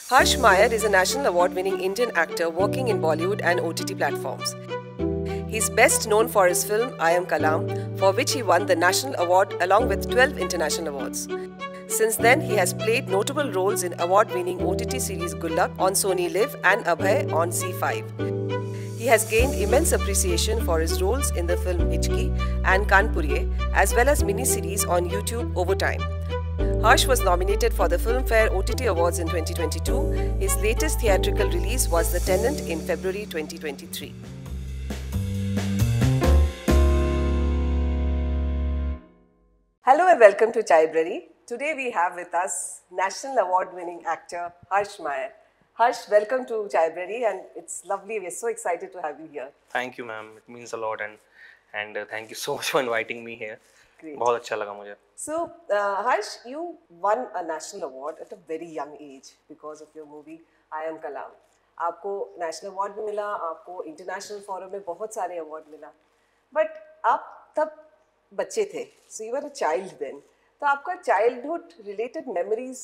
Harsh Mayer is a national award-winning Indian actor working in Bollywood and OTT platforms. He's best known for his film I Am Kalam, for which he won the national award along with 12 international awards. Since then, he has played notable roles in award-winning OTT series Gullak on Sony Live and Abhay on ZEE5. He has gained immense appreciation for his roles in the film Hichki and Kanpuriye, as well as mini-series on YouTube over time. Harsh was nominated for the Filmfare OTT Awards in 2022. His latest theatrical release was The Tenant in February 2023. Hello and welcome to Chaibrary. Today we have with us National Award-winning actor Harsh Mayer. Harsh, welcome to Chaibrary, and it's lovely. We're so excited to have you here. Thank you, ma'am. It means a lot, and thank you so much for inviting me here. Great. बहुत अच्छा लगा मुझे. So, Harsh, you won a national award at a very young age because of your movie I Am Kalam. आपको national award भी मिला, आपको international forum में बहुत सारे award मिला. But आप तब बच्चे थे, so you were a child then. तो आपका childhood related memories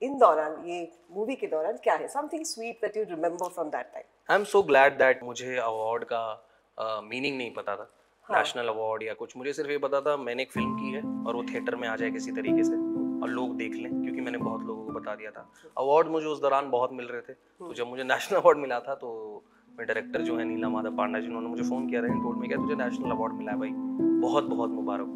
इन दौरान, ये मूवी के दौरान क्या है? Something sweet that you remember from that time. I'm so glad that मुझे अवार्ड का मीनिंग नहीं पता था. नेशनल अवार्ड या कुछ, मुझे सिर्फ ये पता था मैंने एक फिल्म की है और वो थिएटर में आ जाए किसी तरीके से और लोग देख लें, क्योंकि मैंने बहुत लोगों को बता दिया था. अवार्ड मुझे उस दौरान बहुत मिल रहे थे, तो जब मुझे नेशनल अवार्ड मिला था तो मेरे डायरेक्टर जो है नीला माधव पांडा जी, उन्होंने मुझे फ़ोन किया था एंड टोल्ड मी कि तुझे नेशनल अवार्ड मिला है भाई, बहुत बहुत मुबारक.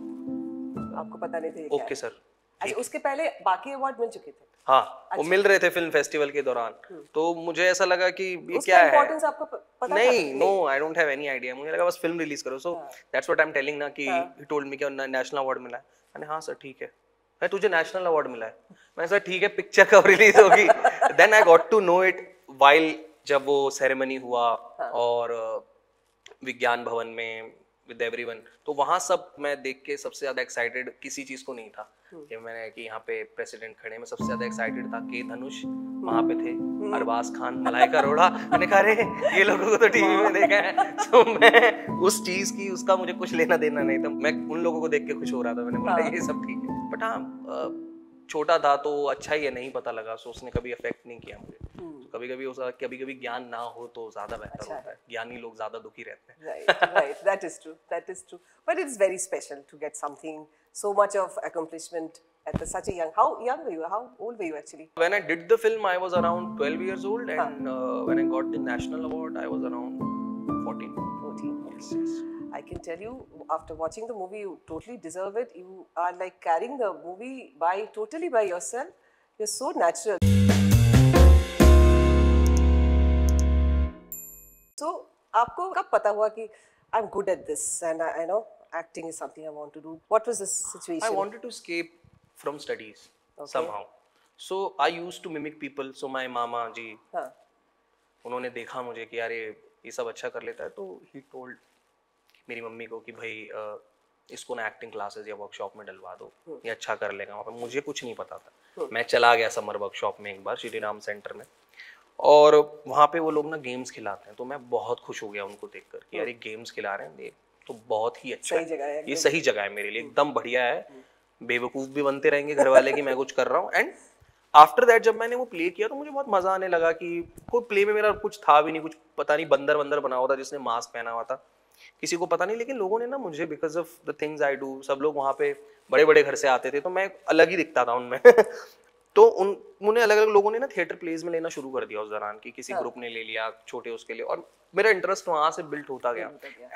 आपको पता नहीं था? Okay sir. अच्छा, उसके पहले बाकी अवार्ड मिल चुके थे? हाँ, वो मिल रहे थे फिल्म फेस्टिवल के दौरान. तो मुझे ऐसा लगा कि ये क्या है. इंपॉर्टेंस आपको पता नहीं, no, I don't have any idea. मुझे लगा बस फिल्म रिलीज करो. So that's what I am telling ना कि ही टोल्ड मी कि नेशनल अवार्ड मिला है. मैंने हाँ सर ठीक है. मैं तुझे नेशनल अवार्ड मिला है. मैंने सर ठीक है, पिक्चर कब रिलीज होगी? Then I got to know it while जब वो सेरेमनी हुआ और विज्ञान भवन में विद एवरीवन, तो वहाँ सब मैं देख के सबसे ज्यादा एक्साइटेड किसी चीज को नहीं था कि मैंने कि यहाँ पे प्रेसिडेंट खड़े. मैं सबसे ज्यादा एक्साइटेड था कि धनुष वहाँ पे थे, अरबाज खान, मलाइका अरोड़ा. मैंने कहा अरे ये लोगों को तो टीवी में देखा है. तो मैं उस चीज की, उसका मुझे कुछ लेना देना नहीं था. मैं उन लोगों को देख के खुश हो रहा था. मैंने बोला ये सब ठीक है. बट हाँ, छोटा था तो अच्छा ही है, नहीं पता लगा, सो उसने कभी अफेक्ट नहीं किया मुझे. कभी कभी ज्ञान ना हो तो ज्यादा बेहतर होता है. ज्ञानी लोग ज्यादा दुखी रहते हैं. Right, that is true. But it's very special to get something, so much of accomplishment at such a young. How young were you? How old were you actually? When I did the film, I was around 12 years old, and when I got the national award, I was around 14. 14. Yes. I can tell you, after watching the movie, you totally deserve it. You are like carrying the movie totally by yourself. You're so natural. So, आपको कब पता हुआ कि I'm good at this and I know acting is something I want to do? What was the situation? I wanted to escape from studies somehow. So I used to mimic people. So my mama जी, उन्होंने देखा मुझे कि यार ये सब अच्छा कर लेता है, तो he told मेरी मम्मी को कि भाई इसको ना एक्टिंग क्लासेस या वर्कशॉप में डलवा दो, ये अच्छा कर लेगा. वहाँ पे मुझे कुछ नहीं पता था. मैं चला गया समर वर्कशॉप में एक बार श्री राम सेंटर में, और वहाँ पे वो लोग ना गेम्स खिलाते हैं. तो मैं बहुत खुश हो गया उनको देखकर कि यार ये गेम्स खिला रहे हैं, ये तो बहुत ही अच्छा है, ये सही जगह है मेरे लिए, एकदम बढ़िया है. बेवकूफ़ भी बनते रहेंगे घर वाले कि मैं कुछ कर रहा हूँ. एंड आफ्टर दैट जब मैंने वो प्ले किया तो मुझे बहुत मज़ा आने लगा कि कोई प्ले में मेरा कुछ था भी नहीं, कुछ पता नहीं, बंदर वंदर बना हुआ था जिसने मास्क पहना हुआ था, किसी को पता नहीं. लेकिन लोगों ने ना मुझे, because of the things I do, सब लोग वहाँ पे बड़े बड़े घर से आते थे, तो मैं अलग ही दिखता था उनमें. तो उन्हें अलग अलग लोगों ने ना थिएटर प्लेज में लेना शुरू कर दिया उस दौरान, की किसी ग्रुप ने ले लिया छोटे उसके लिए, और मेरा इंटरेस्ट वहाँ से बिल्ट होता गया.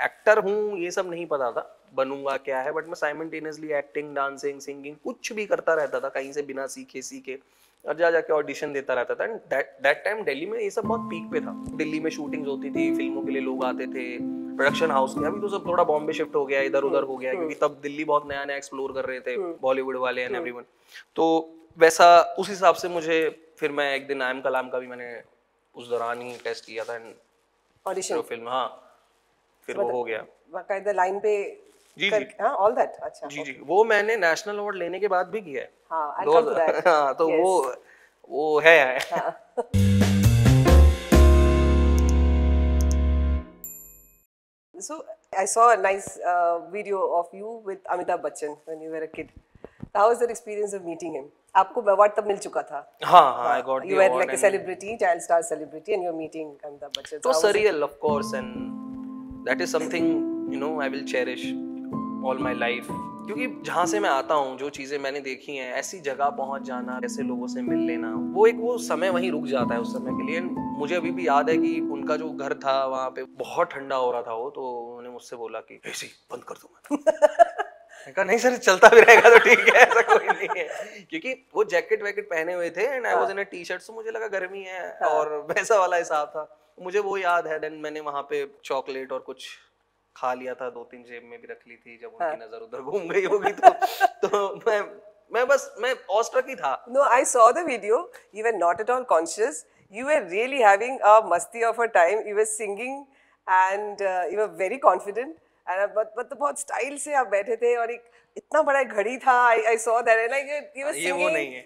एक्टर हूँ ये सब नहीं पता था, बनूंगा क्या है, बट मैं साइमल्टेनियसली एक्टिंग, डांसिंग, सिंगिंग कुछ भी करता रहता था कहीं से बिना सीखे और जाके ऑडिशन देता रहता था. दैट टाइम दिल्ली में ये सब बहुत पीक पे था. दिल्ली में शूटिंग्स होती थी, फिल्मों के लिए लोग आते थे, प्रोडक्शन हाउस थे. अभी तो सब थोड़ा बॉम्बे शिफ्ट हो गया, इधर उधर हो गया, क्योंकि तब दिल्ली बहुत नया नया एक्सप्लोर कर रहे थे बॉलीवुड वाले एंड एवरीवन. तो वैसा उस हिसाब से मुझे फिर मैं एक दिन आई एम कलाम का भी मैंने उस दौरान ही टेस्ट किया था, ऑडिशन फिल्म. हाँ, फिर वो हो गया बाकायदा लाइन पे. जी, ऑल दैट. अच्छा जी, वो मैंने नेशनल अवार्ड लेने के बाद भी किया है. हाँ, तो वो है. So I saw a nice video of you with Amitabh Bachchan when you were a kid. How was that experience of meeting him? आपको अवार्ड तब मिल चुका था? हाँ, I got the You were award like a celebrity, child star celebrity, and you're meeting Amitabh Bachchan. it was surreal, of course, and that is something, you know, I will cherish all my life. क्योंकि जहाँ से मैं आता हूँ, जो चीज़ें मैंने देखी हैं, ऐसी जगह पहुँच जाना, ऐसे लोगों से मिल लेना, वो समय वहीं रुक जाता है उस समय के लिए। मुझे अभी भी याद है कि उनका जो घर था वहाँ पे बहुत ठंडा हो रहा था वो, तो उन्होंने मुझसे बोला कि एसी बंद कर दो। मैं कहा नहीं सर, चलता भी रहेगा तो ठीक है, ऐसा कोई नहीं है। क्योंकि वो जैकेट वैकेट पहने हुए थे and I was in a T-shirt, so मुझे लगा गर्मी है और वैसा वाला हिसाब था। मुझे वो याद है। देन मैंने वहाँ पे चॉकलेट और कुछ खा लिया था, 2-3 जेब में भी रख ली थी। जब उनकी नजर उधर घूम गई होगी तो मैं ऑस्ट्रक ही था। No, I saw the video. You were not at all conscious. You were really having a masti of a time. You were singing and you were very confident. And but तो बहुत style से आप बैठे थे और एक इतना बड़ा घड़ी था. I saw that and like you were singing. ये वो नहीं है।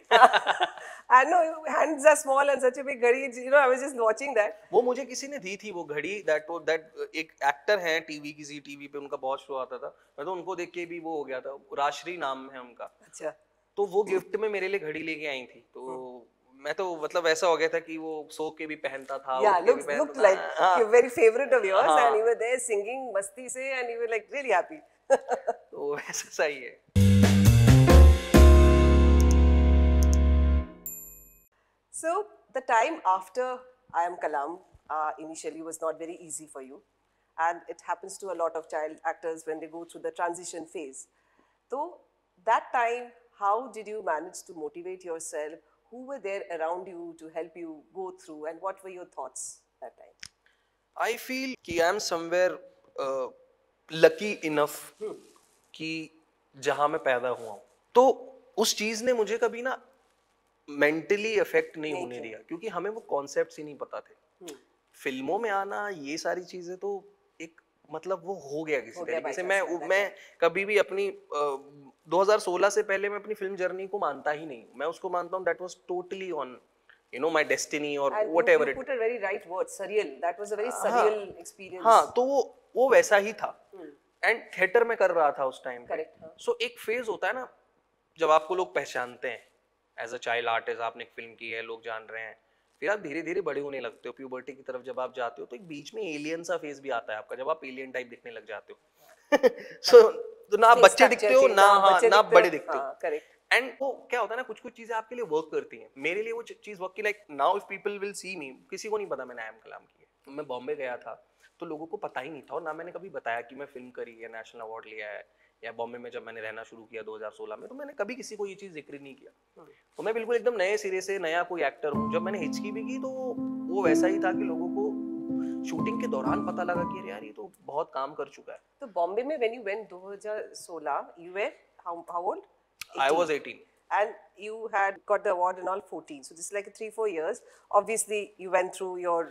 And no, hands are small and such a big घड़ी. You know, I was just watching that. वो मुझे किसी ने दी थी वो घड़ी। that एक एक्टर हैं टीवी, किसी टीवी पे उनका बहुत शो आता था। मैं तो उनको देख के भी वो हो गया था। राजश्री नाम है उनका। अच्छा। तो वो गिफ्ट में मेरे लिए घड़ी लेके आई थी। तो मैं तो मतलब ऐसा हो गया था कि वो सो के भी पहनता था। Yeah, looked like you're very favorite of yours and you were there singing मस्ती से and you were like really happy. तो ऐसा सही है। So the time after I Am Kalam initially was not very easy for you, and it happens to a lot of child actors when they go through the transition phase. So that time, how did you manage to motivate yourself? Who were there around you to help you go through, and what were your thoughts that time? I feel कि I am somewhere lucky enough कि जहाँ मैं पैदा हुआ हूँ, तो उस चीज ने मुझे कभी ना मेंटली इफेक्ट नहीं होने दिया, क्योंकि हमें वो कॉन्सेप्ट्स ही नहीं पता थे। फिल्मों में आना, ये सारी चीजें तो एक मतलब वो हो गया किसी तरीके से। मैं कभी भी अपनी 2016 से पहले मैं अपनी फिल्म जर्नी को मानता ही नहीं। मैं उसको मानता हूँ that was totally on my destiny or whatever it. You put a very right word, surreal. That was a very surreal experience. हाँ, तो वो वैसा ही था। एंड थिएटर में कर रहा था उस टाइम पे। सो एक फेज होता है ना, जब आपको लोग पहचानते हैं एज अ चाइल्ड आर्टिस्ट, आपने एक फिल्म की है, लोग जान रहे हैं, फिर आप धीरे धीरे बड़े होने लगते हो, प्यूबर्टी की तरफ जब आप जाते हो, तो एक बीच में एलियन सा फेज भी आता है आपका, जब आप एलियन टाइप दिखने लग जाते हो। सो तो ना बच्चे दिखते हो ना बड़े दिखते हो। एंड वो क्या होता है ना, कुछ कुछ चीजें आपके लिए वर्क करती हैं। मेरे लिए वो चीज वर्क की, like now if people will see me, किसी को नहीं पता मैंने आई एम कलाम की है। मैं बॉम्बे गया था तो लोगों को पता ही नहीं था, और ना मैंने कभी बताया कि मैं फिल्म करी है, नेशनल अवार्ड लिया है, या बॉम्बे में जब मैंने रहना शुरू किया 2016 में, तो मैंने कभी किसी को ये चीज़ जिक्र नहीं किया। तो मैं बिल्कुल एकदम नए सिरे से नया कोई एक्टर हूँ। जब मैंने हिचकी भी की तो वो वैसा ही था कि लोगों को शूटिंग के दौरान पता लगा कि यार ये तो बहुत काम कर चुका है। तो बॉम्बे में when you went 2016, you were how old? 18. I was 18. And you had got the award in all 14. So this is like 3-4 years. Obviously, you went through your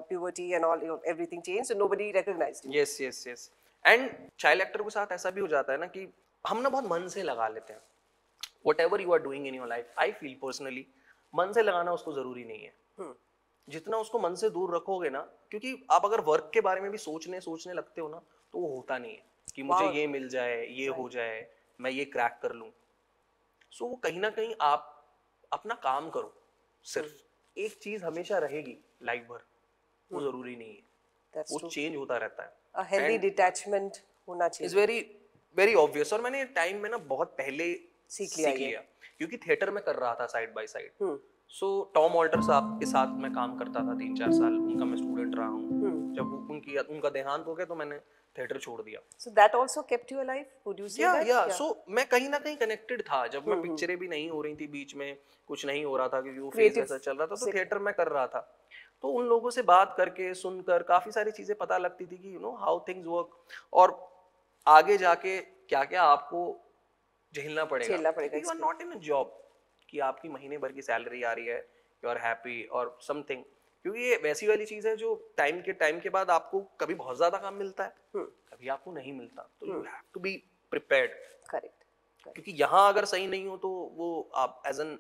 puberty and all, everything changed, so nobody recognized you. Yes. And child actor के साथ ऐसा भी हो जाता है ना कि हम ना बहुत मन से लगा लेते हैं। Whatever you are doing in your life, I feel personally, मन से लगाना उसको जरूरी नहीं है। जितना उसको मन से दूर रखोगे ना, क्योंकि आप अगर वर्क के बारे में भी सोचने लगते हो ना, तो वो होता नहीं है कि मुझे ये मिल जाए, ये हो जाए, मैं ये क्रैक कर लूँ। सो वो कहीं ना कहीं आप अपना काम करो, सिर्फ एक चीज हमेशा रहेगी लाइफ भर, वो जरूरी नहीं है, वो चेंज होता रहता है। A healthy detachment होना चाहिए। It's very very obvious। और मैंने टाइम में ना बहुत पहले सीख लिया, क्योंकि थिएटर में कर रहा था side by side. So Tom Alter साहब के साथ मैं काम करता था 3-4 साल, उनका मैं स्टूडेंट रहा हूँ। जब उनका देहांत हो गया तो मैंने थिएटर छोड़ दिया। So that also kept you alive? Would you say that? Yeah. So मैं कहीं ना कहीं कनेक्टेड था। जब मैं पिक्चरें भी नहीं हो रही थी, बीच में कुछ नहीं हो रहा था क्योंकि वो फेज ऐसा चल रहा था, तो थिएटर में कर रहा था। तो उन लोगों से बात करके, सुनकर काफी सारी चीजें पता लगती थी कि हाउ थिंग्स वर्क, और आगे जाके क्या क्या आपको झेलना पड़ेगा। You are not in a job कि आपकी महीने भर की सैलरी आ रही है, यू आर हैप्पी और समथिंग, क्योंकि ये वैसी वाली चीज है जो टाइम के बाद आपको कभी बहुत ज्यादा काम मिलता है, कभी आपको नहीं मिलता। तो you have to be prepared. Correct. क्योंकि यहाँ अगर सही नहीं हो तो वो आप एज एन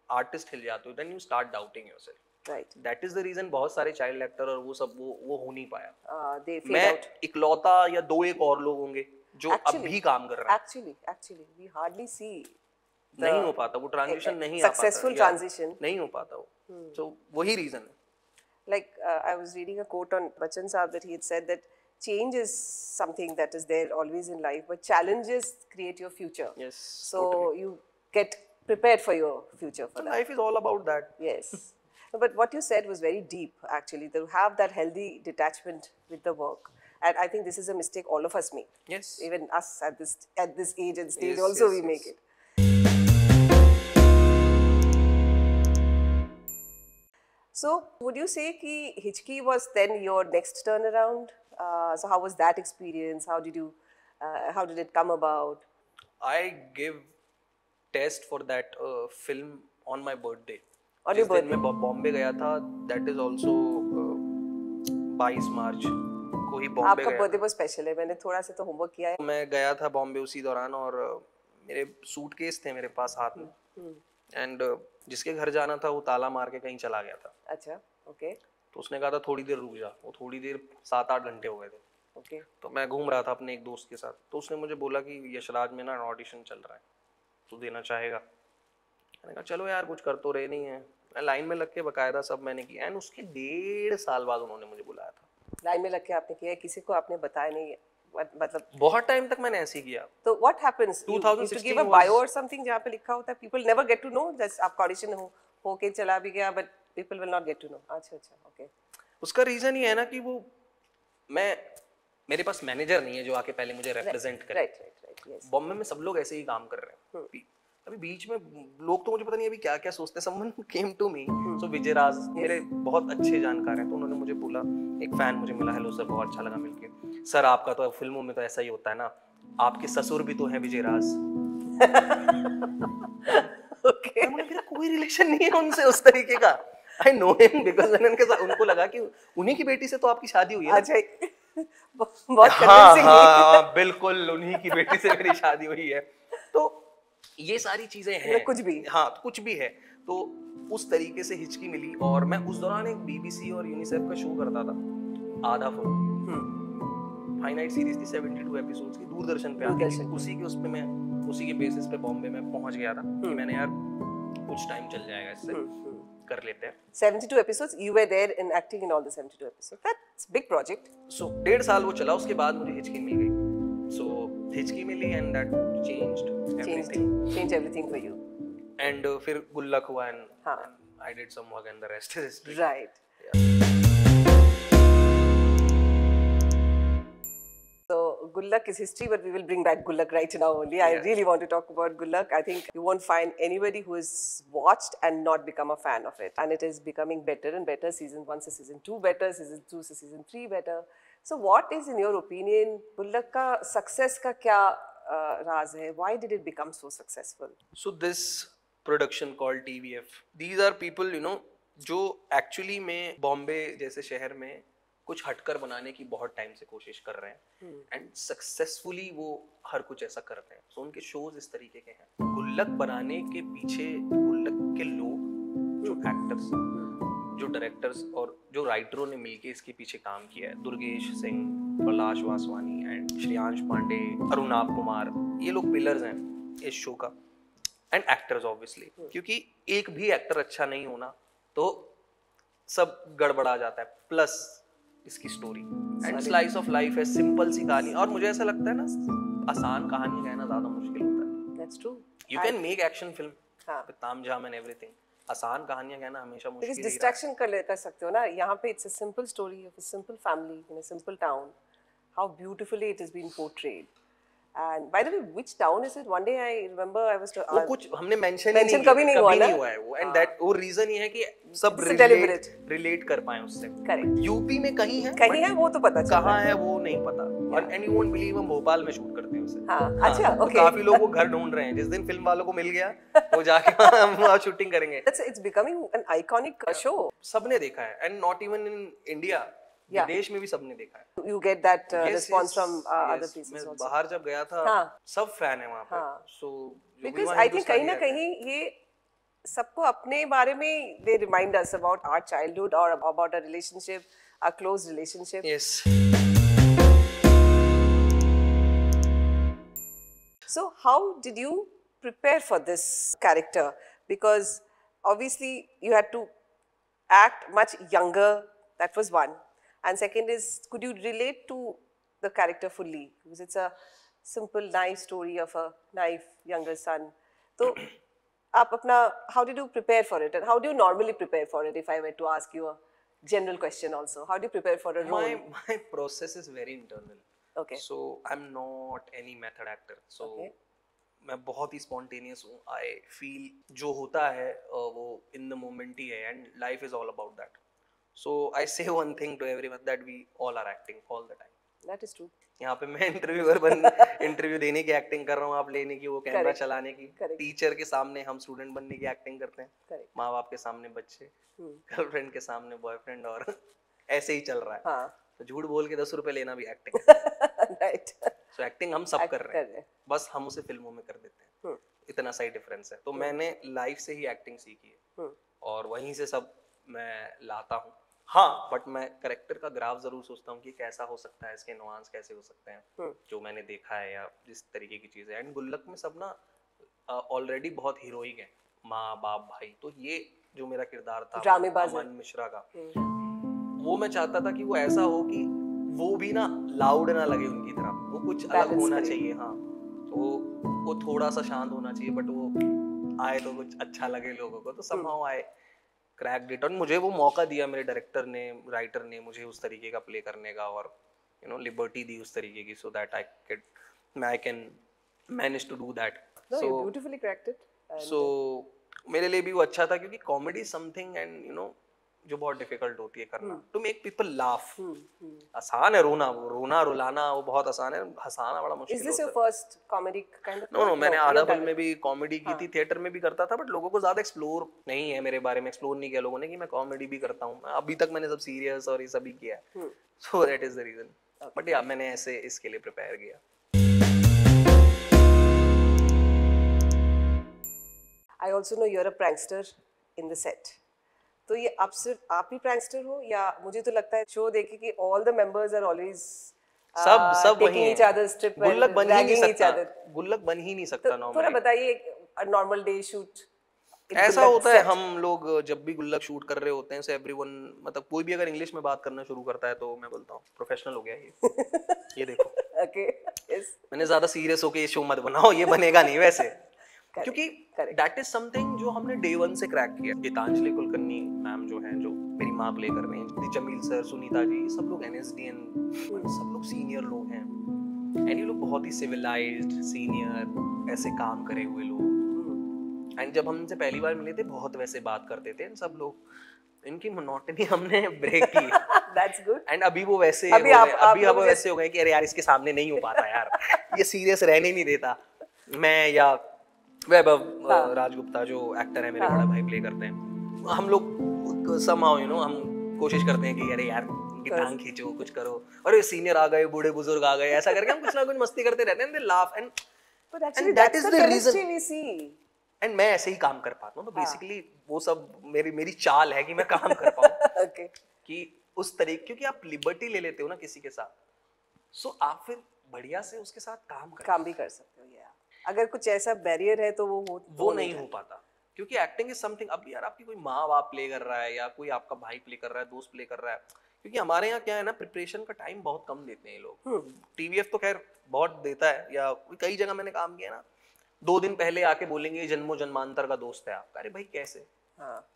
आर्टिस्ट हिल जाते हो, then you start doubting yourself. Right. That is the reason बहुत सारे चाइल्ड एक्टर और वो सब वो हो नहीं पाया। मैं इकलौता या 2-1 और लोग होंगे जो अभी काम कर रहे हैं। Actually, we hardly see नहीं हो पाता वो ट्रांजिशन, नहीं आ पाता, सक्सेसफुल ट्रांजिशन नहीं हो पाता वो, तो वही रीजन है. Like I was reading a quote on Bachchan Saab that he had said that change is something that is there always in life, but challenges create your future. Yes, so totally. you get prepared for your future for So that. life is all about that. Yes. But what you said was very deep actually, to have that healthy detachment with the work, and I think this is a mistake all of us make. Yes. Even us at this age and stage Yes, also yes, we yes. make it. So would you say ki Hichki was then your next turnaround? So how was that experience? How did it come about? I give test for that film on my birthday. On जिस your दिन मैं बॉम्बे गया था, that is also 22 मार्च को ही बॉम्बे आपका गया birthday था. बहुत स्पेशल है, मैंने थोड़ा सा तो होमवर्क किया है. मैं गया था बॉम्बे उसी दौरान, और मेरे सूटकेस थे मेरे पास हाथ में, एंड जिसके घर जाना था वो ताला मार के कहीं चला गया था. अच्छा, ओके तो उसने कहा था थोड़ी देर रुक जा. वो थोड़ी देर 7-8 घंटे हो गए थे. ओके. तो मैं घूम रहा था अपने एक दोस्त के साथ, तो उसने मुझे बोला कि यशराज में ना ऑडिशन चल रहा है, तू देना चाहेगा? मैंने कहा चलो यार, कुछ कर तो रहे नहीं है. मैं लाइन में लग के बकायदा सब मैंने किया, एंड उसके 1.5 साल बाद उन्होंने मुझे बुलाया था. लाइन में लग के आपने किया, किसी को आपने बताया नहीं, मतलब बहुत टाइम तक मैंने ऐसे ही किया. तो what happens, 2016 to give a bio और समथिंग जहाँ पे लिखा होता है, people never get to know, just आपका ऑडिशन हो के चला भी गया, but people will not get to know. अच्छा, ओके. उसका रीजन ये है ना कि वो मेरे पास मैनेजर नहीं है जो आके पहले मुझे रिप्रेजेंट करे. Right, yes. बॉम्बे में सब लोग ऐसे ही काम कर रहे हैं. अभी बीच में लोग तो मुझे पता नहीं अभी क्या क्या सोचते हैं. समवन केम टू मी, सो विजय राज मेरे बहुत अच्छे जानकार हैं, तो उन्होंने मुझे बोला, एक फैन मुझे मिला, हेलो सर, बहुत अच्छा लगा मिलके. सर आपका तो फिल्मों में तो ऐसा ही होता है ना, आपके ससुर भी तो हैं विजय राज. ओके. मेरा कोई रिलेशन नहीं है उनसे उस तरीके का. आई नो हिम बिकॉज़ उनको लगा कि उन्हीं की बेटी से तो आपकी शादी हुई है. अच्छा, बहुत कन्विंसिंग. हाँ, बिल्कुल उन्हीं की बेटी से मेरी शादी हुई है. तो ये सारी चीजें हैं, कुछ भी. हाँ, कुछ भी है. तो उस तरीके से हिचकी मिली, और मैं उस दौरान एक बीबीसी और यूनिसेफ का शो करता था, आधा फुल फाइनाइट सीरीज थी 72 एपिसोड्स की, दूरदर्शन पे आती थी. उसी के उस पे मैं उसी के बेसिस पे बॉम्बे में पहुंच गया था कि मैंने यार कुछ टाइम चल जाएगा इससे, कर लेते हैं. 72 episodes, you were there in acting in all the 72 episodes. That's big project. So 1.5 साल वो चला, उसके बाद मुझे हिचकी मिल गई. So हिचकी मिली and that changed everything. Changed everything for you. And फिर गुल्लक हुआ and, हाँ. and I did some work and the rest is history. Right. Yeah. So Gullak is history, but we will bring back Gullak right now only. I really want to talk about Gullak. I think you won't find anybody who has watched and not become a fan of it. And it is becoming better and better. Season 1 से season 2 better, season 2 से season 3 better. So what is, in your opinion, Gullak का success का क्या राज है? Why did it become so successful? So this production called TVF, these are people, you know, जो actually में बॉम्बे जैसे शहर में कुछ हटकर बनाने की बहुत टाइम से कोशिश कर रहे हैं, एंड सक्सेसफुली वो हर कुछ ऐसा करते हैं. सो उनके शोज इस तरीके के हैं. गुल्लक बनाने के पीछे गुल्लक के लोग, जो एक्टर्स, जो डायरेक्टर्स और जो राइटरों ने मिलके इसके पीछे काम किया है, दुर्गेश सिंह, पलाश वासवानी एंड श्रेयांश पांडे, अरुणाब कुमार, ये लोग पिलर्स हैं इस शो का. एंड एक्टर्स ऑब्वियसली, क्योंकि एक भी एक्टर अच्छा नहीं होना तो सब गड़बड़ा जाता है. प्लस इसकी story and slice of life है, सिंपल सी कहानी. और मुझे ऐसा लगता है ना, आसान कहानी कहना ज्यादा मुश्किल होता है. That's true. You can make action film हाँ. with तामझाम and everything. आसान कहानियां कहना हमेशा मुश्किल Because ही रहा. distraction कर सकते हो ना. यहाँ पे it's a simple story of a simple family in a simple town. How beautifully it has been portrayed. And by the way, which town is it? One day I remember I was वो कुछ हमने mention कभी नहीं हुआ है वो. And that वो reason ये है कि सब रिलेट कर पाए उससे. करेक्ट. यूपी में कहीं है वो तो पता चला. कहाँ है वो नहीं पता. और एंड यू वोंट बिलीव, हम भोपाल में शूट करते हैं उसे. हाँ. अच्छा, ओके. काफी लोग वो घर ढूंढ रहे हैं. जिस दिन फिल्म वालों को मिल गया वो जाके वहाँ शूटिंग करेंगे. It's becoming an iconic show. सबने देखा है, and not even in India, विदेश में भी सबने देखा है. You get that response from other places मैं also. बाहर जब गया था, सब फैन है वहाँ पे. So because I think कहीं ना कहीं ये सबको अपने बारे में they remind us about our childhood or about a relationship, a close relationship. Yes. So how did you prepare for this character? Because obviously you had to act much younger, that was one. And second is, could you relate to the character fully? Because it's a simple, naive story of a naive younger son. So, how did you prepare for it? And how do you normally prepare for it, if I were to ask you a general question also? How do you prepare for a role? My process is very internal. Okay. So I'm not any method actor. So मैं बहुत ही spontaneous हूँ. I feel जो होता है वो in the moment ही है, and life is all about that. So I say one thing to everyone that we all are acting all the time. That is true. यहाँ पे मैं इंटरव्यू देने की एक्टिंग कर रहा हूँ, आप लेने की, वो कैमरा चलाने की, टीचर के सामने हम स्टूडेंट बनने की एक्टिंग करते हैं, माँ बाप के सामने बच्चे, गर्लफ्रेंड के सामने बॉयफ्रेंड, और ऐसे ही चल रहा है. हाँ. तो झूठ बोल के 10 रुपए लेना भी एक्टिंग. राइट. सो एक्टिंग हम सब कर रहे हैं, बस हम उसे फिल्मों में कर देते हैं. इतना सा ही डिफरेंस है. तो मैंने लाइफ से ही एक्टिंग सीखी है और वहीं से सब मैं लाता हूँ. हाँ, बट मैं करेक्टर का ग्राफ जरूर सोचता हूँ कि कैसा हो सकता है, इसके नुआंस कैसे हो सकते हैं, जो मैंने देखा है या जिस तरीके की चीज़ है. एंड गुल्लक में सब ना ऑलरेडी बहुत हीरोइक है, माँ बाप भाई. तो ये जो मेरा किरदार था अमन मिश्रा का, वो मैं चाहता था कि वो ऐसा हो कि वो भी ना लाउड ना लगे उनकी तरह, वो कुछ अलग होना चाहिए. हाँ, तो वो थोड़ा सा शांत होना चाहिए, बट वो आए तो कुछ अच्छा लगे लोगों को. तो somehow I cracked it. और मुझे वो मौका दिया मेरे डायरेक्टर ने, राइटर ने, मुझे उस तरीके का प्ले करने का, और लिबर्टी दी उस तरीके की, so that I can manage to do that. No, you beautifully cracked it. So मेरे लिए भी वो अच्छा था, क्योंकि कॉमेडी समथिंग एंड जो बहुत डिफिकल्ट होती है करना, टू मेक पीपल लाफ. आसान है रोना रुलाना वो बहुत आसान है, हंसाना बड़ा मुश्किल होता है. Is this your first comedy kind of? No, मैंने आधा फिल्म में भी कॉमेडी की थी, थिएटर में भी करता था, बट लोगों को ज्यादा एक्सप्लोर नहीं है मेरे बारे में, एक्सप्लोर नहीं किया लोगों ने कि मैं कॉमेडी भी करता हूँ. अभी तक मैंने सब सीरियस और ये सब ही किया है. So that is the reason. But yeah मैंने ऐसे इसके लिए प्रिपेयर किया. I also know you're a prankster in the set. तो ये आप सिर्फ आप ही prankster हो, या मुझे तो लगता है शो देखे कि all the members are always सब taking each other's trip and dragging each other. गुल्लक बन ही नहीं सकता नॉर्मली. थोड़ा बताइए नॉर्मल डे शूट. ऐसा होता है, हम लोग जब भी गुल्लक शूट कर रहे होते हैं, so everyone, मतलब कोई भी अगर इंग्लिश में बात करना शुरू करता है तो मैं बोलता हूँ प्रोफेशनल हो गया ये. ये देखो. Okay, yes. मैंने ज्यादा सीरियस होके ये शो मत बनाओ, ये बनेगा नहीं वैसे. क्योंकि दैट इज समथिंग जो हमने डे 1 से क्रैक किया. गीतांजलि कुलकर्णी मैम जो हैं, जो मेरी माँ प्ले कर रहे हैं, जमील सर, सुनीता जी, सब लोग NSDN, सब लोग सीनियर लोग हैं, एंड ये लोग बहुत ही सिविलाइज्ड सीनियर ऐसे काम करे हुए लोग. एंड जब हम इनसे पहली बार मिले थे, बहुत वैसे बात करते थे सब लोग. इनकी मोनोटनी हमने ब्रेक की. That's good. एंड अभी वो वैसे अभी आप वैसे हो गए कि अरे यार इसके सामने नहीं हो पाता यार, ये सीरियस रहने नहीं देता. मैं या वैभव राजगुप्ता जो एक्टर है मेरे बड़ा भाई प्ले करते हैं, हम लोग somehow हम कोशिश करते हैं कि अरे यार इनकी टांग खींचो, कुछ करो, अरे सीनियर आ गए, बूढ़े बुजुर्ग आ गए, ऐसा करके हम कुछ ना कुछ मस्ती करते रहते हैं. they laugh and that is the reason. And मैं ऐसे ही काम कर पाता हूँ. तो बेसिकली वो सब मेरी चाल है कि मैं काम कर पाऊँ. कि उस तरीके, क्योंकि आप लिबर्टी ले लेते हो ना किसी के साथ, सो आप फिर बढ़िया से उसके साथ काम भी कर सकते हो. अगर कुछ ऐसा बैरियर है तो वो नहीं हो पाता. क्योंकि एक्टिंग इज समथिंग. अब यार आपकी कोई माँ बाप प्ले कर रहा है, या कोई आपका भाई प्ले कर रहा है, दोस्त प्ले कर रहा है, क्योंकि हमारे यहाँ क्या है ना, प्रिपरेशन का टाइम बहुत कम देते हैं लोग. TVF तो खैर बहुत देता है, या कई जगह मैंने काम किया ना, 2 दिन पहले आके बोलेंगे जन्मों जन्मांतर का दोस्त है आपका. अरे भाई कैसे?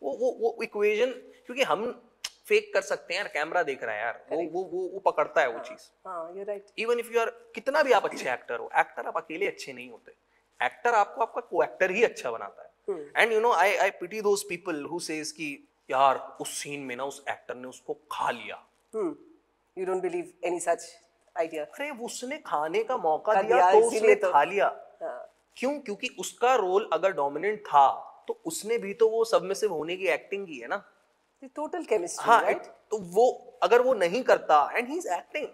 वो इक्वेशन, क्योंकि हम फेक कर सकते हैं यार, कैमरा देख रहा है यार, वो पकड़ता है वो चीज. इवन इफ यू आर, कितना भी आप अच्छे एक्टर हो, एक्टर आप अकेले अच्छे नहीं होते. एक्टर आपको आपका को एक्टर ही अच्छा बनाता है. And I pity those people who says कि यार उस सीन में ना उस एक्टर ने उसको खा लिया. You don't believe any such idea. अरे उसने खाने का मौका दिया तो उसने खा लिया. क्यों? क्योंकि उसका रोल अगर डोमिनेंट था तो उसने भी तो वो सबमिसिव होने की एक्टिंग की है ना. Total chemistry. हाँ, राइट. तो वो अगर वो नहीं करता, and he is acting,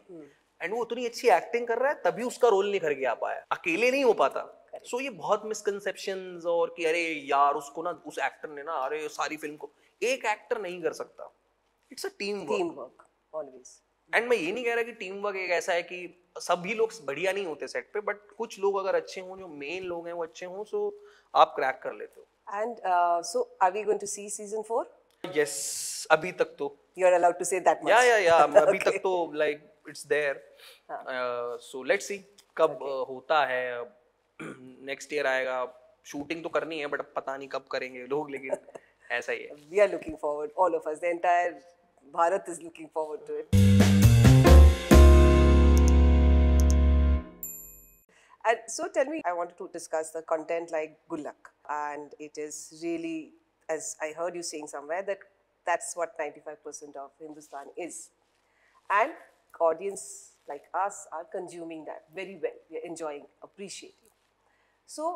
and वो उतनी अच्छी एक्टिंग कर रहा है, तभी उसका रोल निखर के आ पाया. अकेले नहीं हो पाता. सो ये बहुत मिसकंसेप्शंस, और कि अरे यार उसको ना, उस एक्टर ने ना, अरे सारी फिल्म को एक एक्टर नहीं कर सकता. It's a team work always. And मैं ये नहीं कह रहा कि टीम वर्क एक ऐसा है कि सभी लोग बढ़िया नहीं होते सेट पे, बट कुछ लोग अगर अच्छे हों, जो मेन लोग हैं वो अच्छे हों, सो आप क्रैक कर लेते हो. And so, are we going to see season 4? Yes, अभी तक तो. You're allowed to say that much. या अभी Okay. तक तो like it's there. So let's see कब होता है. नेक्स्ट ईयर आएगा. शूटिंग तो करनी है, बट अब पता नहीं कब करेंगे लोग, लेकिन ऐसा ही है. We are looking forward, all of us. The entire Bharat is looking forward to it. And so tell me, I wanted to discuss the content like Gullak, and it is really, as I heard you saying somewhere, that that's what 95% of Hindustan is. And audience like us are consuming that very well. We are enjoying, appreciating. So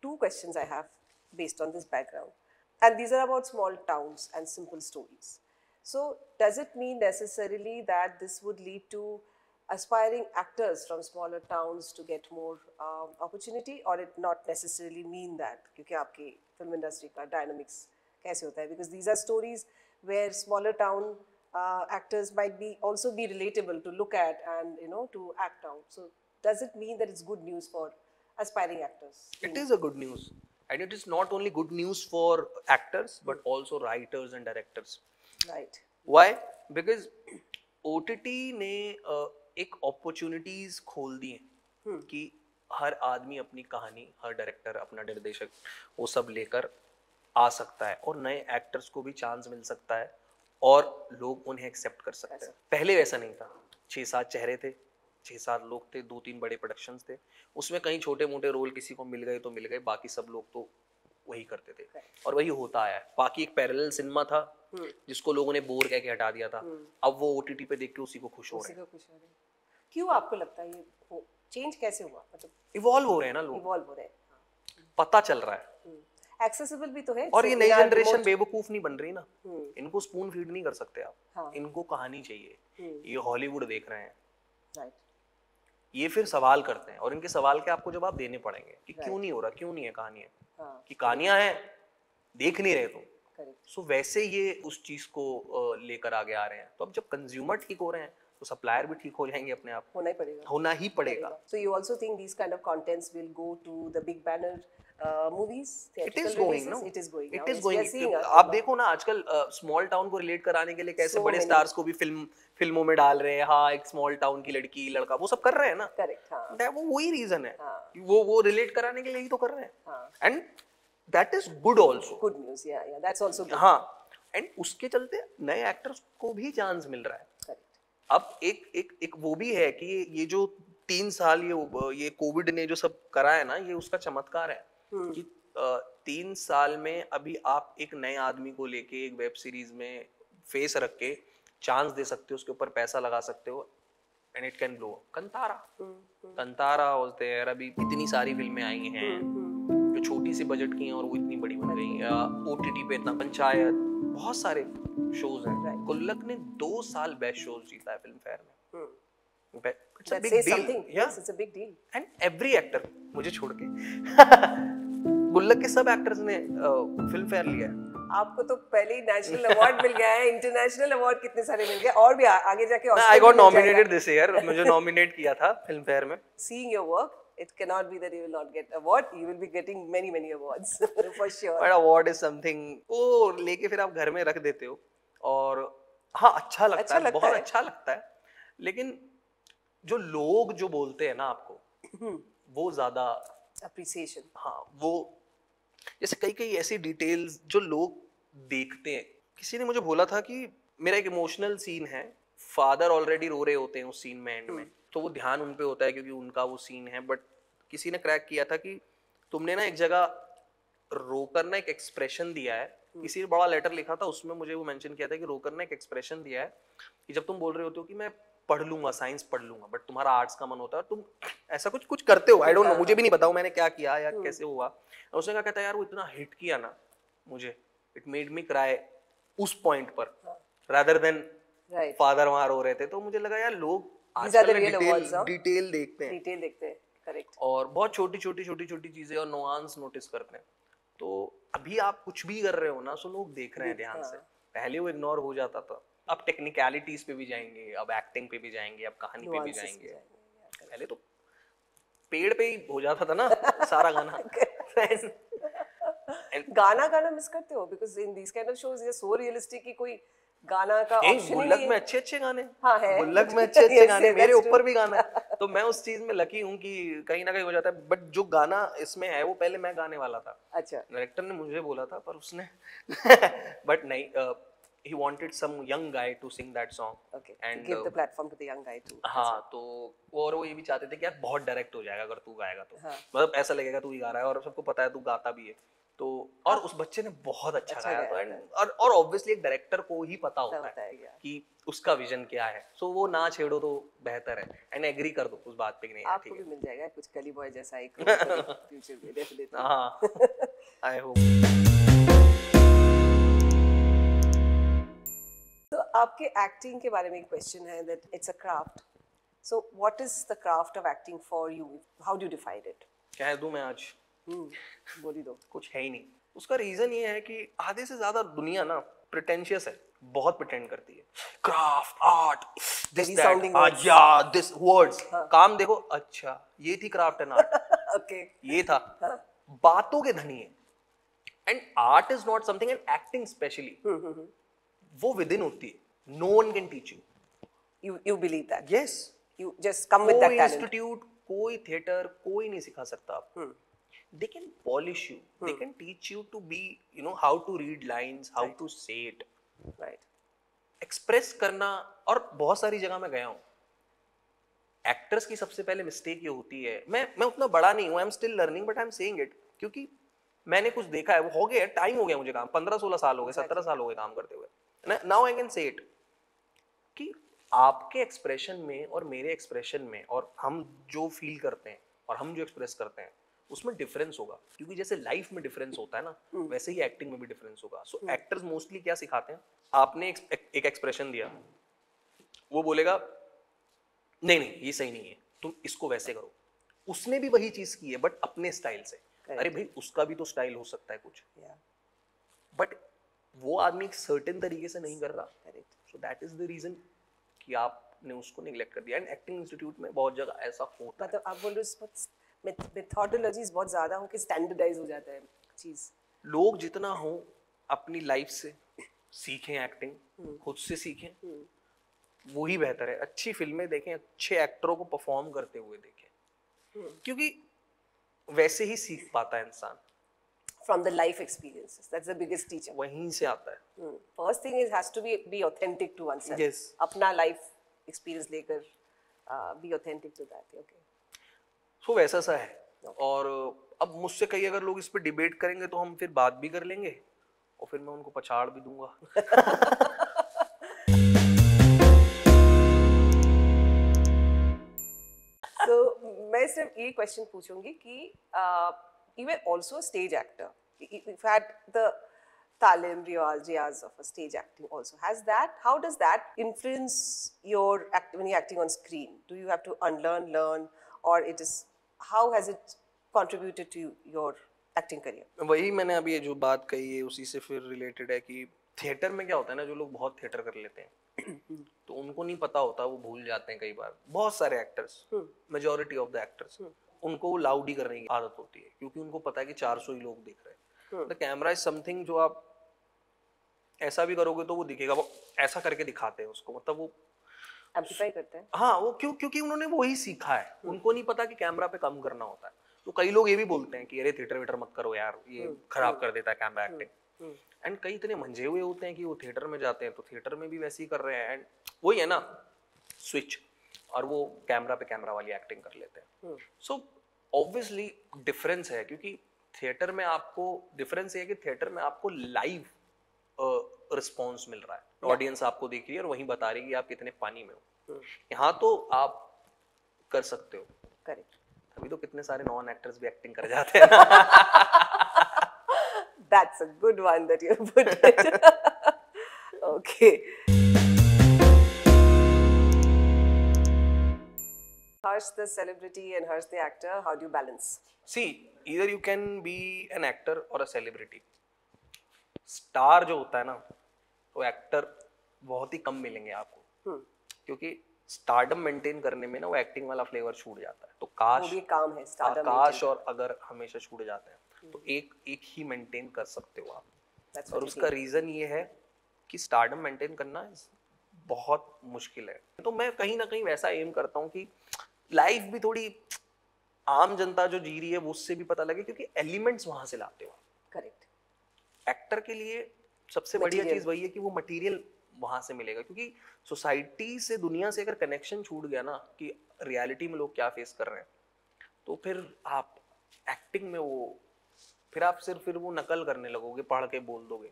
2 questions I have based on this background. And these are about small towns and simple stories. So does it mean necessarily that this would lead to aspiring actors from smaller towns to get more opportunity, or it not necessarily mean that? क्योंकि आपकी film industry का dynamics कैसे होता है? Because these are stories where smaller town actors might be also be relatable to look at and to act out. So does it mean that it's good news for aspiring actors? It is a good news, and it is not only good news for actors but also writers and directors. Right. Why? Because OTT ने एक opportunities खोल दी हैं कि हर आदमी अपनी कहानी, हर director अपना निर्देशक वो सब लेकर आ सकता है, और नए एक्टर्स को भी चांस मिल सकता है, और लोग उन्हें एक्सेप्ट कर सकते हैं. पहले वैसा नहीं था. 6-7 चेहरे थे, 6-7 लोग थे, 2-3 बड़े प्रोडक्शंस थे, उसमें कहीं छोटे मोटे रोल किसी को मिल गए तो मिल गए, बाकी सब लोग तो वही करते थे, और वही होता आया है. बाकी एक पैरेलल सिनेमा था जिसको लोगों ने बोर कह के हटा दिया था. अब वो OTT पे देख के उसी को खुश हो रहे हैं. क्यों आपको लगता है ये चेंज कैसे हुआ? मतलब इवॉल्व हो रहे हैं ना लोग, इवॉल्व हो रहे हैं, पता चल रहा है. एक्सेसिबल भी तो है. और ये नई जनरेशन बेवकूफ नहीं बन रही ना. इनको स्पून फीड नहीं कर सकते आप. इनको कहानी चाहिए. ये हॉलीवुड देख रहे हैं. राइट. ये फिर सवाल करते हैं, और इनके सवाल के आपको जवाब देने पड़ेंगे कि क्यों नहीं हो रहा, क्यों नहीं है कहानियां. कि कहानियां हैं, देख नहीं रहे तुम. सो वैसे ये उस चीज को लेकर आगे आ रहे हैं. तो अब जब कंज्यूमर ठीक हो रहे हैं तो सप्लायर भी ठीक हो जाएंगे अपने आप. होना ही पड़ेगा. So you also think these kind of contents will go to the big banner movies? It is going, no? It is going. It is going. आप देखो ना आजकल स्मॉल टाउन को रिलेट कराने के लिए कैसे बड़े स्टार्स को भी फिल्मों में डाल रहे हैं. हाँ, एक स्मॉल टाउन की लड़की लड़का वो सब कर रहे हैं ना. करेक्ट. हाँ, वो वही रीजन है. वो रिलेट कराने के लिए ही तो कर रहे हैं. And that is good also. Good news. या दैट्स आल्सो गुड. हाँ, एंड उसके चलते नए एक्टर्स को भी चांस मिल रहा है. अब एक वो भी है कि ये जो 3 साल ये कोविड ने जो सब करा है ना, ये उसका चमत्कार है कि 3 साल में अभी आप एक नए आदमी को लेके एक वेब सीरीज में फेस रख के चांस दे सकते हो, उसके ऊपर पैसा लगा सकते हो, and it can blow. Kantara was there. अभी इतनी सारी फिल्में आई हैं जो छोटी सी बजट की हैं और वो इतनी बड़ी बन गई. OTT पे इतना पंचायत, बहुत सारे शोज हैं. गुल्लक ने 2 साल बेस्ट शोज जीता है फिल्म फेयर में. It's a big deal. Yes, it's a big deal. And every actor, मुझे छोड़ के गुल्लक के सब एक्टर्स ने फिल्म फेयर लिया है. आपको तो पहले ही नेशनल अवार्ड मिल गया है, इंटरनेशनल अवार्ड कितने सारे मिल गए, और भी आगे जाके I got nominated this year. मुझे नॉमिनेट किया था फिल्म फेयर में. Seeing your work, it cannot be that you will not get award. You will be getting many awards for sure. But award is something वो लेके फिर आप घर में रख देते हो, और हाँ अच्छा लगता है, बहुत अच्छा लगता है. लेकिन जो लोग जो बोलते हैं ना आपको, वो ज्यादा अप्रिसिएशन. हाँ, वो जैसे कई ऐसी डिटेल्स जो लोग देखते हैं. किसी ने मुझे बोला था कि मेरा एक इमोशनल सीन है, फादर ऑलरेडी रो रहे होते हैं उस सीन में एंड में, तो वो ध्यान उन पे होता है क्योंकि उनका वो सीन है. बट किसी ने क्रैक किया था कि तुमने ना एक जगह रोकर ना एक एक्सप्रेशन दिया है. किसी ने बड़ा लेटर लिखा था, उसमें मुझे वो मेंशन किया था कि रोकर ने एक एक्सप्रेशन दिया है कि जब तुम बोल रहे होते हो कि मैं पढ़ लूंगा, साइंस पढ़ लूंगा, बट तुम्हारा आर्ट्स का मन होता है, तुम ऐसा कुछ करते हो. आई डोंट नो, मुझे भी नहीं पता मैंने क्या किया या कैसे हुआ. उसने कहा, कहता है यार वो इतना हिट किया ना मुझे, इट मेड मी क्राई उस पॉइंट पर, रादर देन फादर वहां रो रहे थे. तो मुझे लगा यार लोग आजकल डिटेल देखते हैं. करेक्ट. और बहुत छोटी छोटी चीजें और नुआंस नोटिस करते हैं. तो अभी आप कुछ भी कर रहे हो ना, सो लोग देख रहे हैं ध्यान से. पहले वो इग्नोर हो जाता था. अब टेक्निकलिटीज पे भी जाएंगे, अब एक्टिंग पे भी जाएंगे, अब कहानी पे भी जाएंगे. पहले तो पेड़ पे ही हो जाता था ना सारा गाना। गाना मिस करते हो? Because in this kind of shows ये सो रियलिस्टिक कि कोई गाना का ऑप्शन ही गुल्लक नहीं में है। अच्छे गाने, हाँ है, गुल्लक में अच्छे गाने, yes, मेरे that's ऊपर true. भी गाना है, तो मैं उस चीज में लकी हूँ कि कहीं ना कहीं हो जाता है। बट जो गाना इसमें है वो पहले मैं गाने वाला था। अच्छा, डायरेक्टर ने मुझे बोला था पर उसने बट नहीं, he wanted some young guy to sing that song. okay, And give the platform to the young guy too. हाँ, तो और वो ये भी चाहते थे कि यार बहुत डायरेक्ट हो जाएगा अगर तू गाएगा तो, हाँ. मतलब ऐसा लगेगा तू ही गा रहा है और सबको पता है तू गाता भी है। तो और उस बच्चे ने बहुत अच्छा गाया, तो और ऑब्वियसली एक डायरेक्टर को ही पता होता है कि उसका विजन क्या है। सो वो ना छेड़ो तो बेहतर है, एंड एग्री कर दो उस बात पे कि नहीं है, आपको भी मिल जाएगा कुछ गली बॉय जैसा एक फ्यूचर में डेफिनेटली। हाँ, आई होप। तो आपके एक्टिंग के बारे में एक क्वेश्चन है that it's a craft, so what is the craft of acting for you, how do you define it? कह दूं मैं आज? बोल ही दो। कुछ है ही नहीं। उसका रीजन ये है कि आधे से ज्यादा दुनिया ना प्रिटेंशियस है, बहुत प्रिटेंड करती है। क्राफ्ट, आर्ट, दिस दैट, या दिस वर्ड्स, काम देखो, अच्छा ये थी क्राफ्ट एंड आर्ट। ओके, ये था, बातों के धनी है। And art is not something, and acting specially वो विद इन होती है। No one can teach you. You believe that? Yes, you just come with that talent. कोई इंस्टीट्यूट, कोई थिएटर, कोई नहीं सिखा सकता आपको। They can polish you. They can teach you to be, you know, how to read lines, how to say it. Right. Express करना, और बहुत सारी जगह मैं गया हूँ। Actors की सबसे पहले मिस्टेक ये होती है, मैं उतना बड़ा नहीं हूँ, I'm still learning, but I'm saying it, क्योंकि मैंने कुछ देखा है, वो हो गया, टाइम हो गया मुझे काम, 15-16 साल हो गए, 17 साल हो गए काम करते हुए। Now I can say it, कि आपके एक्सप्रेशन में और मेरे एक्सप्रेशन में, और हम जो फील करते हैं और हम जो एक्सप्रेस करते हैं उसमें डिफरेंस होगा, क्योंकि जैसे लाइफ में डिफरेंस होता है ना, वैसे ही एक्टिंग में भी डिफरेंस होगा। सो एक्टर्स मोस्टली क्या सिखाते हैं, आपने एक एक्सप्रेशन दिया, वो बोलेगा नहीं नहीं ये सही नहीं है, तुम इसको वैसे करो। उसने भी वही चीज की है बट अपने स्टाइल से। अरे भाई उसका भी तो स्टाइल हो सकता है कुछ, बट वो आदमी एक सर्टेन तरीके से नहीं कर रहा। So that is the reason कि आपने उसको निगलेक्ट कर दिया। एंड एक्टिंग इंस्टीट्यूट में बहुत जगह ऐसा होता है। मतलब आप बोल रहे हो मेथोडोलॉजीज बहुत ज्यादा हो कि स्टैंडर्डाइज हो जाता है चीज। लोग जितना हो अपनी लाइफ से सीखें, एक्टिंग खुद से सीखें, वही बेहतर है। अच्छी फिल्में देखें, अच्छे एक्टरों को परफॉर्म करते हुए देखें, क्योंकि वैसे ही सीख पाता है इंसान। From the life experiences, that's the biggest teacher. वहीं से आता है। First thing is has to be authentic to oneself. Yes. अपना life experience लेकर be authentic to that. Okay. So वैसा सा है। और अब मुझसे कई अगर लोग इस पे डिबेट करेंगे तो हम फिर बात भी कर लेंगे और फिर मैं उनको पछाड़ भी दूंगा। So मैं सिर्फ ये क्वेश्चन पूछूंगी कि you were also a stage actor. You've had the talim, riyaz of a stage acting also. How does that influence your when you're acting on screen? Do you have to unlearn, learn, or how has it contributed to your acting career? वही मैंने अभी जो बात कही है उसी से फिर रिलेटेड है कि थिएटर में क्या होता है ना, जो लोग बहुत थिएटर कर लेते हैं तो उनको नहीं पता होता, वो भूल जाते हैं कई बार। बहुत सारे actors, majority of the actors, उनको लाउड ही करने की आदत होती है क्योंकि उनको पता है कि 400 ही लोग देख रहे हैं। द कैमरा इज समथिंग जो आप ऐसा भी करोगे तो वो दिखेगा, वो ऐसा करके दिखाते हैं उसको, मतलब वो एम्प्लीफाई करते हैं। हाँ, वो क्योंकि उन्होंने वही सीखा है, उनको नहीं पता कि कैमरा पे कम करना होता है। तो कई लोग ये भी बोलते हैं कि अरे थिएटर वेटर मत करो यार, ये खराब कर देता है कैमरा एक्टिंग। एंड कई इतने मंझे हुए होते हैं कि वो थिएटर में जाते हैं तो थिएटर में भी वैसे ही कर रहे हैं। एंड वही है ना स्विच, और वो कैमरा पे कैमरा वाली एक्टिंग कर लेते हैं। सो ऑब्वियसली डिफरेंस है, क्योंकि थिएटर में आपको डिफरेंस है कि थिएटर में आपको लाइव रिस्पॉन्स मिल रहा है, ऑडियंस आपको देख रही है और वहीं बता रही है कि आप कितने पानी में हो। यहाँ तो आप कर सकते हो, करेक्ट। अभी तो कितने सारे नॉन एक्टर्स भी एक्टिंग कर जाते हैं ना। That's a good one that you put it. Okay. Harsh the celebrity and Harsh the actor, how do you balance? See, either you can be an actor or a celebrity. Star जो होता है ना, वो actor बहुत ही कम मिलेंगे आपको, क्योंकि stardom maintain करने में ना वो एक्टिंग वाला फ्लेवर छूट जाता है। तो वो भी काम है स्टारडम काश और अगर हमेशा छूट जाते हैं तो एक ही मेंटेन कर सकते हो आप। और उसका रीजन ये है कि स्टारडम मेंटेन करना बहुत मुश्किल है। तो मैं कहीं ना कहीं वैसा एम करता हूँ कि लाइफ भी थोड़ी आम जनता जो जी रही है वो उससे भी पता लगे, क्योंकि एलिमेंट्स वहां से लाते हो। करेक्ट। एक्टर के लिए सबसे बढ़िया चीज वही है कि वो मटेरियल वहां से मिलेगा, क्योंकि सोसाइटी से, दुनिया से अगर कनेक्शन छूट गया ना कि रियलिटी में लोग क्या फेस कर रहे हैं, तो फिर आप एक्टिंग में फिर आप सिर्फ वो नकल करने लगोगे, पढ़ के बोल दोगे,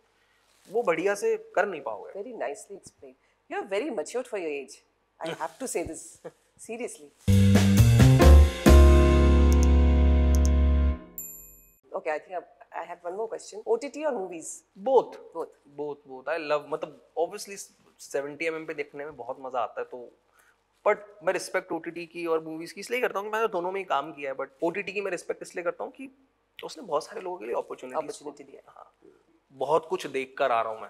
वो बढ़िया से कर नहीं पाओगे। Very nicely explain. You are very matured for your age, I have to say this seriously. Okay, I think I have one more question. OTT or movies? Both. Both. I love, मतलब obviously 70 mm पे देखने में बहुत मजा आता है, तो but मैं रिस्पेक्ट OTT की और मूवीज की इसलिए करता हूँ कि मैंने दोनों में ही काम किया है। बट OTT की मैं रिस्पेक्ट इसलिए करता हूँ कि उसने बहुत सारे लोगों के लिए अपॉर्चुनिटी दी है। हाँ, बहुत कुछ देख कर आ रहा हूँ मैं,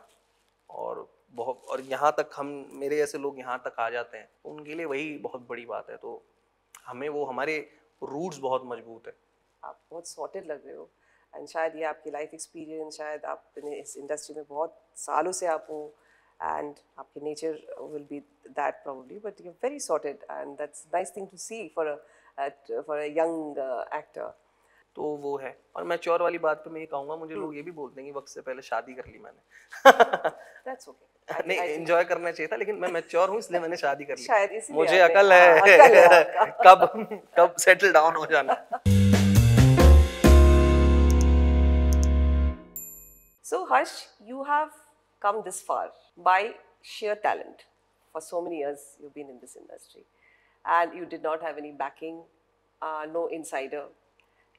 और यहाँ तक मेरे जैसे लोग यहाँ तक आ जाते हैं, उनके लिए वही बहुत बड़ी बात है। तो हमें हमारे रूट्स बहुत मजबूत है। आप बहुत सॉर्टेड लग रहे हो, एंड शायद ये आपकी लाइफ एक्सपीरियंस, शायद आप इस इंडस्ट्री में बहुत सालों से आप हो, एंड आपके nature will be that probably, but you are very sorted and that's nice thing to see for a young actor. तो वो है। और मैच्योर वाली बात पे मैं ये कहूँगा, मुझे लोग ये भी बोलते हैं कि वक्त से पहले शादी कर ली मैंने। That's okay. नहीं, एंजॉय करना चाहिए था, लेकिन मैं मैच्योर हूँ इसलिए मैंने शादी कर ली। शायद इसलिए मुझे अकल है कब सेटल डाउन हो जाना। So Harsh, you have come this far by sheer talent. For so many years you've been in this industry, and you did not have any backing, no insider.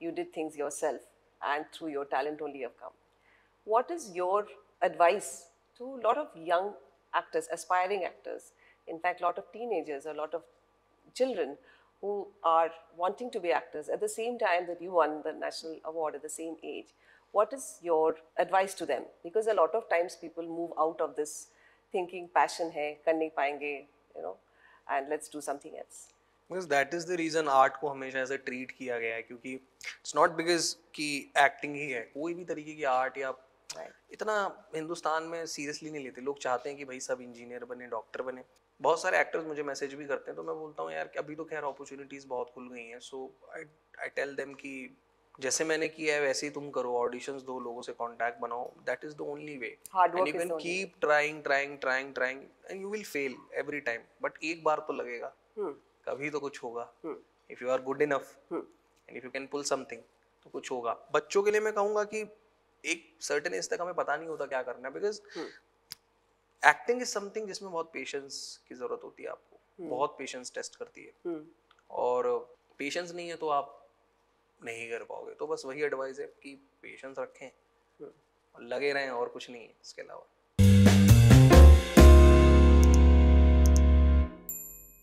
You did things yourself, and through your talent only you have come. What is your advice to a lot of young actors, aspiring actors, in fact a lot of teenagers, a lot of children who are wanting to be actors at the same time that you won the national award at the same age? What is your advice to them? Because a lot of times people move out of this thinking passion hai, kar nahi payenge, you know, and let's do something else. Because that is the reason art को हमेशा ऐसे treat किया गया है, क्योंकि it's not because कि acting ही है, कोई भी तरीके की आर्ट या इतना हिंदुस्तान में सीरियसली नहीं लेते। लोग चाहते हैं कि भाई सब इंजीनियर बने, डॉक्टर बने। बहुत सारे एक्टर्स मुझे मैसेज भी करते हैं, तो मैं बोलता हूँ यार कि अभी तो खैर अपॉर्चुनिटीज बहुत खुल गई हैं। सो आई टेल देम कि जैसे मैंने किया है वैसे ही तुम करो, ऑडिशंस दो, लोगों से कांटेक्ट बनाओ, that is the only way. And you can keep trying and you will fail every time, but एक बार तो लगेगा, कभी तो कुछ होगा। If you are good enough and if you can pull something, तो कुछ होगा। बच्चों के लिए मैं कहूँगा कि एक सर्टेन एज तक हमें पता नहीं होता क्या करना है, बिकॉज एक्टिंग इज समथिंग जिसमें बहुत पेशेंस की जरूरत होती है। आपको बहुत पेशेंस टेस्ट करती है, और पेशेंस नहीं है तो आप नहीं कर पाओगे। तो बस वही एडवाइस है कि पेशेंस रखें और लगे रहें, और कुछ नहीं है इसके अलावा।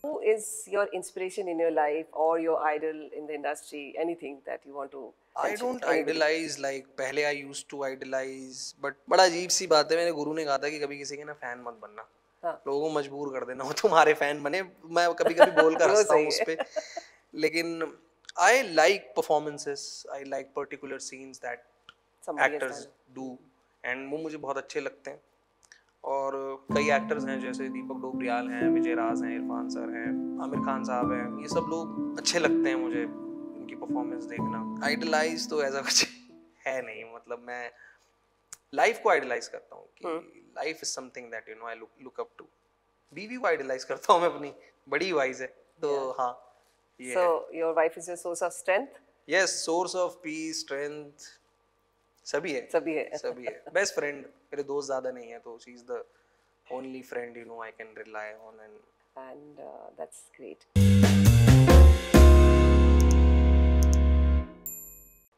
Who is your inspiration in your life or your idol in the industry? Anything that you want to I don't idolize, like पहले I used to idolize, but बड़ा अजीब सी बात है, मेरे गुरु ने कहा था कि कभी किसी के ना फैन मत बनना। लोगों को मजबूर कर देना वो तुम्हारे फैन बने। मैं कभी कभी बोल कर हंसता हूँ उस पे, लेकिन I like performances, I like particular scenes that actors do, and वो मुझे बहुत अच्छे लगते हैं। और कई एक्टर्स हैं जैसे दीपक डोबरियाल हैं, विजय राज हैं, इरफान सर हैं, आमिर खान साहब हैं, ये सब लोग अच्छे लगते हैं मुझे, इनकी परफॉर्मेंस देखना। आइडलाइज तो ऐसा कुछ है नहीं, मतलब मैं लाइफ को आइडलाइज करता हूँ कि life is something that you know I look up to. बीवी को आइडलाइज करता हूँ मैं अपनी, बड़ी वाइज है। तो हाँ, ये So your wife is your source of strength? Yes, source of peace, strength, सभी है। बेस्ट फ्रेंड, मेरे दोस्त ज्यादा नहीं है, तो she is the only friend you know I can rely on, and that's great.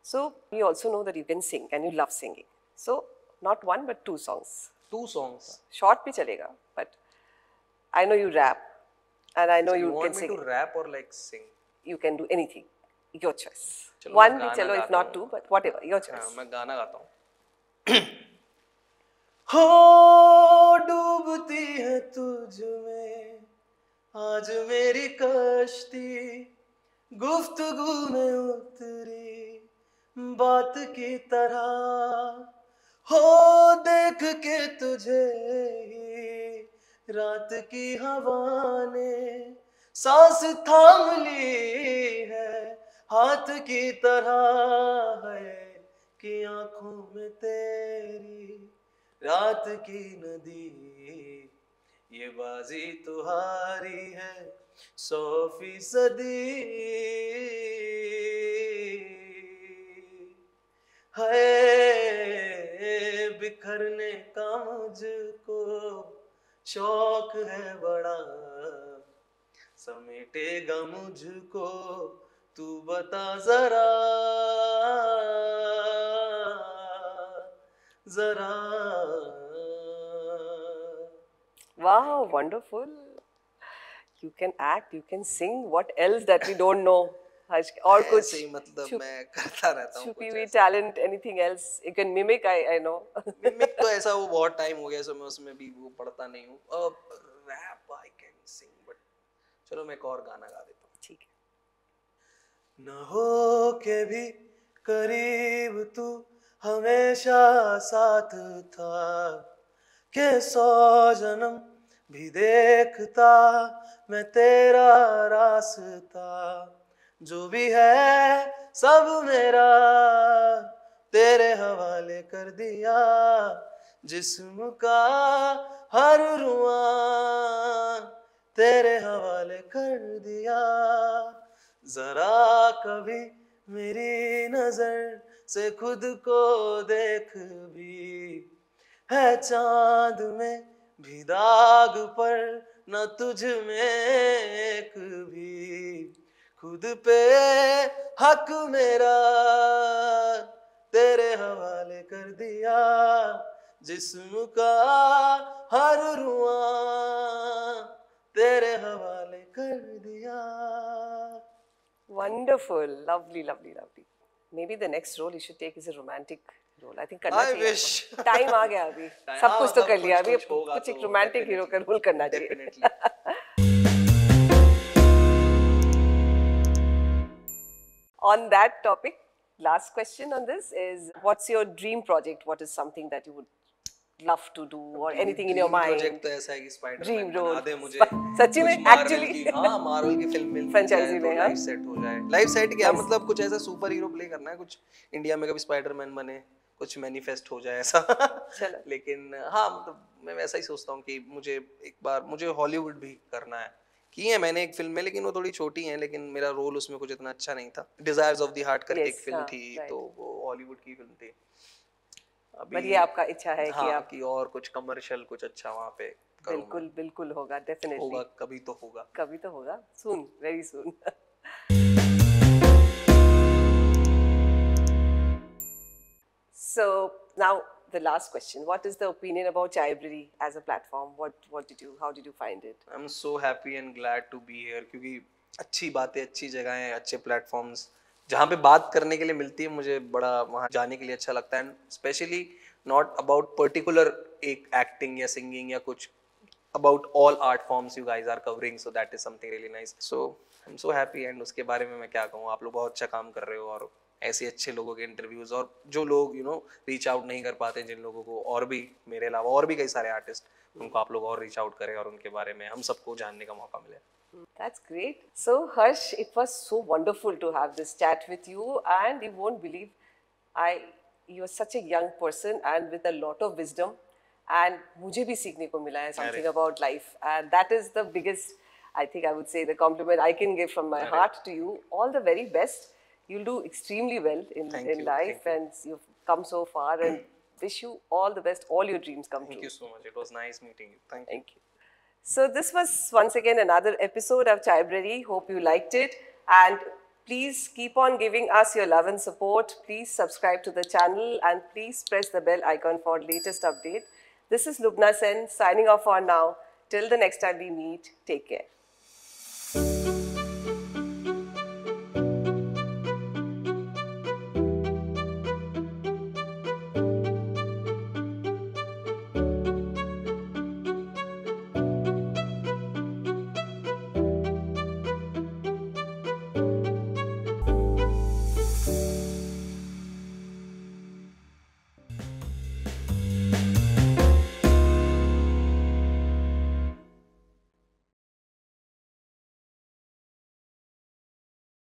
So you also know that you can sing and you love singing. So not one but two songs. Short भी चलेगा, but I know you rap and I know you can sing. You want me to rap or like sing? You can do anything. Your choice. One भी चलो, if not two, but whatever, your choice. मैं गाना गाता हूँ। हो डूबती है तुझ में आज मेरी कश्ती गुफ्तगू में उतरी बात की तरह, हो देख के तुझे ही रात की हवा ने सांस थाम ली है, हाथ की तरह है कि आंखों में तेरी रात की नदी, ये बाजी तुम्हारी है 100%। है बिखरने का मुझको शौक है बड़ा, समेटेगा मुझको तू बता जरा जरा। Wow, wonderful. You can act, you can sing. What else that we don't know? और कुछ ऐसे ही मतलब मैं करता रहता हूँ छुपी कुछ हुई ऐसा। talent, anything else? You can mimic, I know. Mimic तो ऐसा वो बहुत टाइम हो गया, सो मैं उसमें भी वो पढ़ता नहीं हूँ। Rap I can sing, but चलो मैं एक और गाना गा देता हूँ। ठीक है। न हो के भी करीब तू हमेशा साथ था, के 100 जन्म भी देखता मैं तेरा रास्ता, जो भी है सब मेरा तेरे हवाले कर दिया, जिस्म का हर रुआं तेरे हवाले कर दिया, जरा कभी मेरी नजर से खुद को देख भी, है चांद में भी दाग पर न तुझ में एक भी, खुद पे हक मेरा तेरे हवाले कर दिया, जिस्म का हर रुआं तेरे हवाले कर दिया। Wonderful, lovely, lovely, lovely. Maybe the next role you should take is a romantic role. I think करना I चाहिए wish. आपको। Time आ गया अभी। सब कुछ तो कर लिया अभी। कुछ एक romantic hero का role करना चाहिए। Definitely. On that topic, last question on this is, what's your dream project? What is something that you would love to do or anything in your mind? Project तो ऐसा है कि Spiderman Dream बना role. दे मुझे। सच्ची में? कुछ Marvel Actually? की, हाँ मार्वल की फिल्म मिल Franchise जाए तो में, हाँ? लाइफ सेट हो जाए। लाइफ सेट क्या, Nice. मतलब कुछ ऐसा सुपर हीरो प्ले करना है, कुछ इंडिया में कभी स्पाइडरमैन बने, कुछ मैनिफेस्ट हो जाए ऐसा। चलो। लेकिन हाँ मतलब मैं वैसा ही सोचता हूँ कि मुझे एक बार मुझे हॉलीवुड भी करना है। की है मैंने एक फिल्म में, लेकिन वो थोड़ी छोटी है, लेकिन मेरा रोल उसमें कुछ इतना अच्छा नहीं था। डिजायर्स ऑफ द हार्ट करके एक फिल्म थी, तो वो हॉलीवुड की फिल्म थी। बट ये आपका इच्छा है कि आप कि और कुछ कमर्शियल कुछ अच्छा वहाँ पे करूँ। बिल्कुल बिल्कुल होगा, डेफिनेटली होगा, कभी तो होगा, कभी तो होगा, soon, very soon. So now the last question, what is the opinion about Chaibrari as a platform? How did you find it? I'm so happy and glad to be here, क्योंकि अच्छी बातें, अच्छी जगहें, अच्छे प्लेटफॉर्म्स जहाँ पे बात करने के लिए मिलती है, मुझे बड़ा वहाँ जाने के लिए अच्छा लगता है। स्पेशली नॉट अबाउट पर्टिकुलर एक एक्टिंग या सिंगिंग या कुछ, about all art forms you guys are covering, so that is something really nice. So I'm so happy, and उसके बारे में मैं क्या कहूँ, आप लोग बहुत अच्छा काम कर रहे हो, और ऐसे अच्छे लोगों के इंटरव्यूज, और जो लोग रीच आउट नहीं कर पाते, जिन लोगों को, और भी मेरे अलावा और भी कई सारे आर्टिस्ट, उनको आप लोग और रीच आउट करें और उनके बारे में हम सबको जानने का मौका मिले। That's great. So Harsh, it was so wonderful to have this chat with you, and you won't believe, you are such a young person and with a lot of wisdom, and मुझे भी सीखने को मिला है something about life, and that is the biggest, I think I would say, the compliment I can give from my heart to you. All the very best. You'll do extremely well in life, and you've come so far, and wish you all the best, all your dreams come true. Thank you so much. It was nice meeting you. Thank you. So this was once again another episode of Chaibrari. Hope you liked it, and please keep on giving us your love and support. Please subscribe to the channel, and please press the bell icon for latest update. This is Lubna Sen signing off for now. Till the next time we meet, take care.